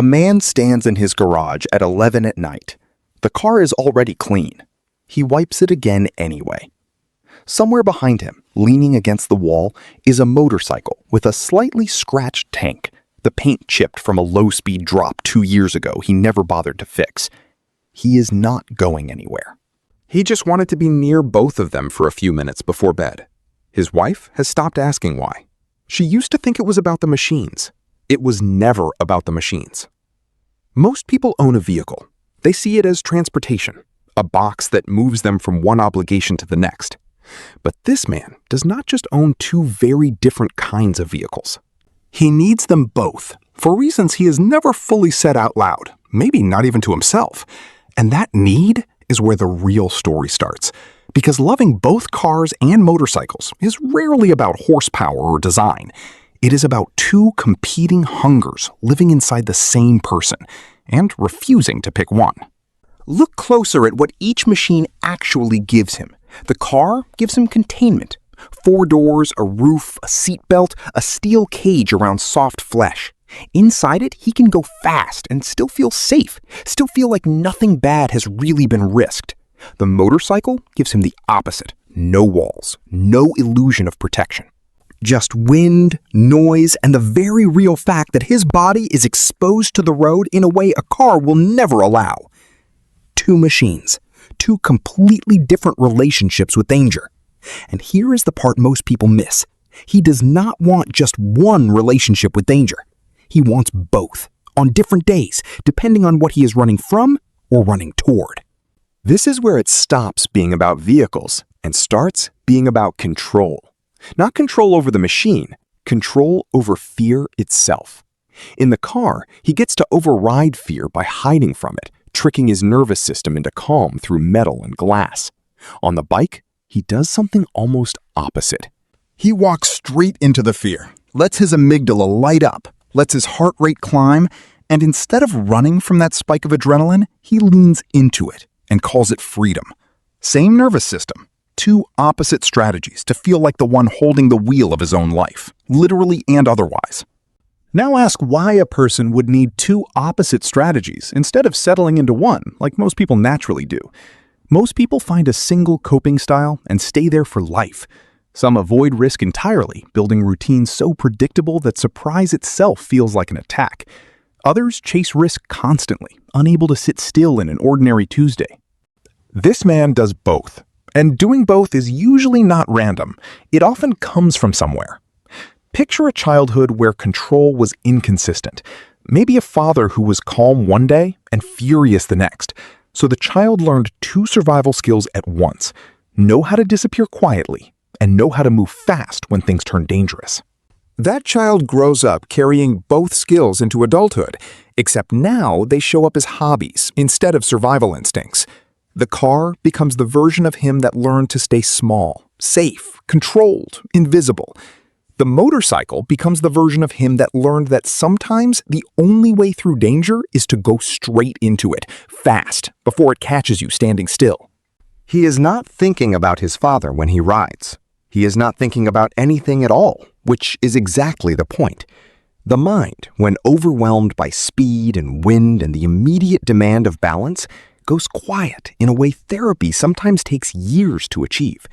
A man stands in his garage at 11 at night. The car is already clean. He wipes it again anyway. Somewhere behind him, leaning against the wall, is a motorcycle with a slightly scratched tank, the paint chipped from a low-speed drop 2 years ago he never bothered to fix. He is not going anywhere. He just wanted to be near both of them for a few minutes before bed. His wife has stopped asking why. She used to think it was about the machines. It was never about the machines. Most people own a vehicle. They see it as transportation, a box that moves them from one obligation to the next. But this man does not just own two very different kinds of vehicles. He needs them both, for reasons he has never fully said out loud, maybe not even to himself. And that need is where the real story starts. Because loving both cars and motorcycles is rarely about horsepower or design. It is about two competing hungers living inside the same person and refusing to pick one. Look closer at what each machine actually gives him. The car gives him containment. 4 doors, a roof, a seatbelt, a steel cage around soft flesh. Inside it, he can go fast and still feel safe, still feel like nothing bad has really been risked. The motorcycle gives him the opposite. No walls, no illusion of protection. Just wind, noise, and the very real fact that his body is exposed to the road in a way a car will never allow. Two machines, two completely different relationships with danger. And here is the part most people miss. He does not want just one relationship with danger. He wants both, on different days, depending on what he is running from or running toward. This is where it stops being about vehicles and starts being about control. Not control over the machine, control over fear itself. In the car, he gets to override fear by hiding from it, tricking his nervous system into calm through metal and glass. On the bike, he does something almost opposite. He walks straight into the fear, lets his amygdala light up, lets his heart rate climb, and instead of running from that spike of adrenaline, he leans into it and calls it freedom. Same nervous system. Two opposite strategies to feel like the one holding the wheel of his own life, literally and otherwise. Now ask why a person would need two opposite strategies instead of settling into one, like most people naturally do. Most people find a single coping style and stay there for life. Some avoid risk entirely, building routines so predictable that surprise itself feels like an attack. Others chase risk constantly, unable to sit still in an ordinary Tuesday. This man does both. And doing both is usually not random. It often comes from somewhere. Picture a childhood where control was inconsistent. Maybe a father who was calm one day and furious the next. So the child learned two survival skills at once. Know how to disappear quietly and know how to move fast when things turn dangerous. That child grows up carrying both skills into adulthood, except now they show up as hobbies instead of survival instincts. The car becomes the version of him that learned to stay small, safe, controlled, invisible. The motorcycle becomes the version of him that learned that sometimes the only way through danger is to go straight into it, fast, before it catches you standing still. He is not thinking about his father when he rides. He is not thinking about anything at all, which is exactly the point. The mind, when overwhelmed by speed and wind and the immediate demand of balance, goes quiet in a way therapy sometimes takes years to achieve.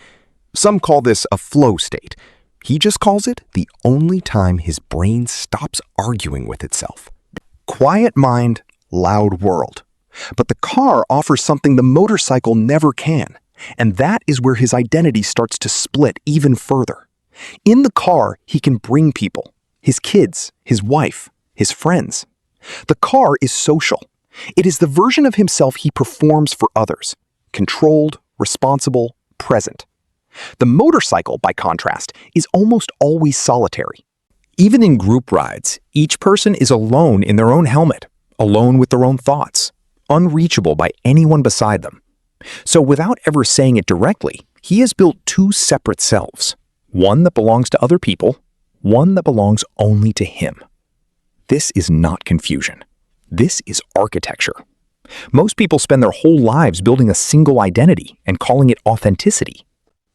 Some call this a flow state. He just calls it the only time his brain stops arguing with itself. Quiet mind, loud world. But the car offers something the motorcycle never can, and that is where his identity starts to split even further. In the car, he can bring people, his kids, his wife, his friends. The car is social. It is the version of himself he performs for others, controlled, responsible, present. The motorcycle, by contrast, is almost always solitary. Even in group rides, each person is alone in their own helmet, alone with their own thoughts, unreachable by anyone beside them. So without ever saying it directly, he has built two separate selves, one that belongs to other people, one that belongs only to him. This is not confusion. This is architecture. Most people spend their whole lives building a single identity and calling it authenticity,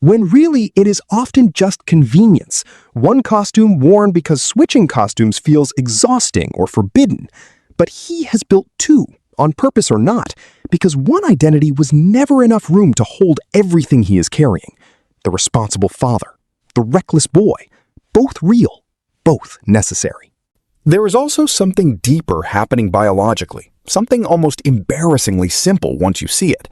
when really it is often just convenience, one costume worn because switching costumes feels exhausting or forbidden. But he has built two, on purpose or not, because one identity was never enough room to hold everything he is carrying. The responsible father, the reckless boy, both real, both necessary. There is also something deeper happening biologically, something almost embarrassingly simple once you see it.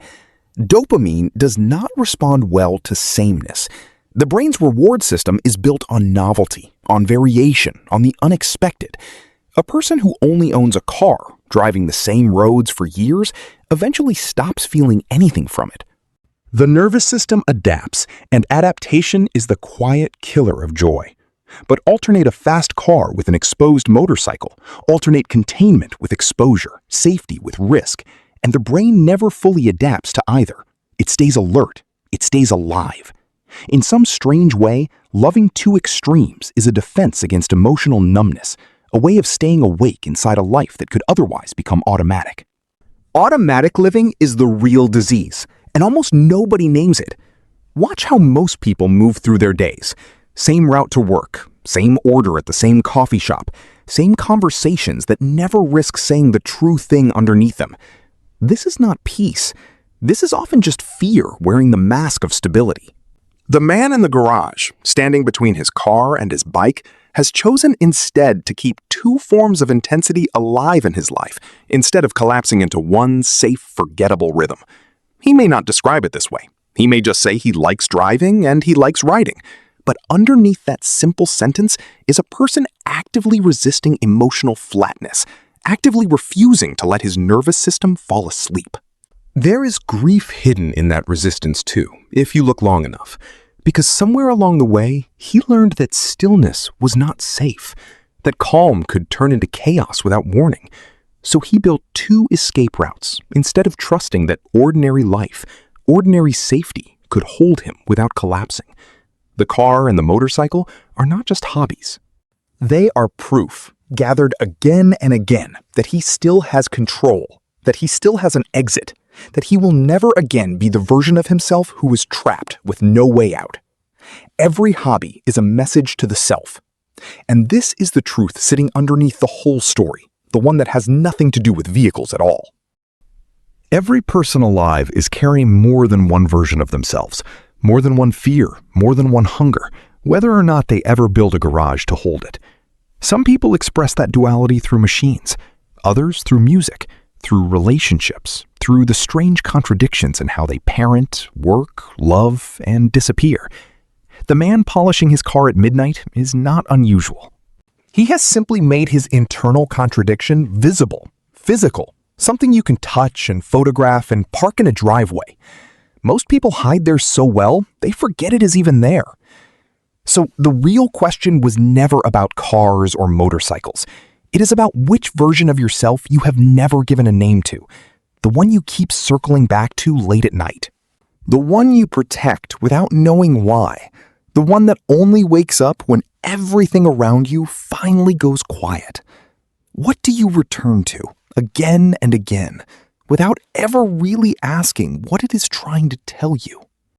Dopamine does not respond well to sameness. The brain's reward system is built on novelty, on variation, on the unexpected. A person who only owns a car, driving the same roads for years, eventually stops feeling anything from it. The nervous system adapts, and adaptation is the quiet killer of joy. But alternate a fast car with an exposed motorcycle, alternate containment with exposure, safety with risk, and the brain never fully adapts to either. It stays alert, it stays alive. In some strange way, loving two extremes is a defense against emotional numbness, a way of staying awake inside a life that could otherwise become automatic. Automatic living is the real disease, and almost nobody names it. Watch how most people move through their days. Same route to work, same order at the same coffee shop, same conversations that never risk saying the true thing underneath them. This is not peace. This is often just fear wearing the mask of stability. The man in the garage, standing between his car and his bike, has chosen instead to keep two forms of intensity alive in his life, instead of collapsing into one safe, forgettable rhythm. He may not describe it this way. He may just say he likes driving and he likes riding. But underneath that simple sentence is a person actively resisting emotional flatness, actively refusing to let his nervous system fall asleep. There is grief hidden in that resistance too, if you look long enough, because somewhere along the way, he learned that stillness was not safe, that calm could turn into chaos without warning. So he built two escape routes instead of trusting that ordinary life, ordinary safety could hold him without collapsing. The car and the motorcycle are not just hobbies. They are proof, gathered again and again, that he still has control, that he still has an exit, that he will never again be the version of himself who is trapped with no way out. Every hobby is a message to the self. And this is the truth sitting underneath the whole story, the one that has nothing to do with vehicles at all. Every person alive is carrying more than one version of themselves, more than one fear, more than one hunger, whether or not they ever build a garage to hold it. Some people express that duality through machines, others through music, through relationships, through the strange contradictions in how they parent, work, love, and disappear. The man polishing his car at midnight is not unusual. He has simply made his internal contradiction visible, physical, something you can touch and photograph and park in a driveway. Most people hide theirs so well, they forget it is even there. So the real question was never about cars or motorcycles. It is about which version of yourself you have never given a name to, the one you keep circling back to late at night, the one you protect without knowing why, the one that only wakes up when everything around you finally goes quiet. What do you return to again and again, without ever really asking what it is trying to tell you?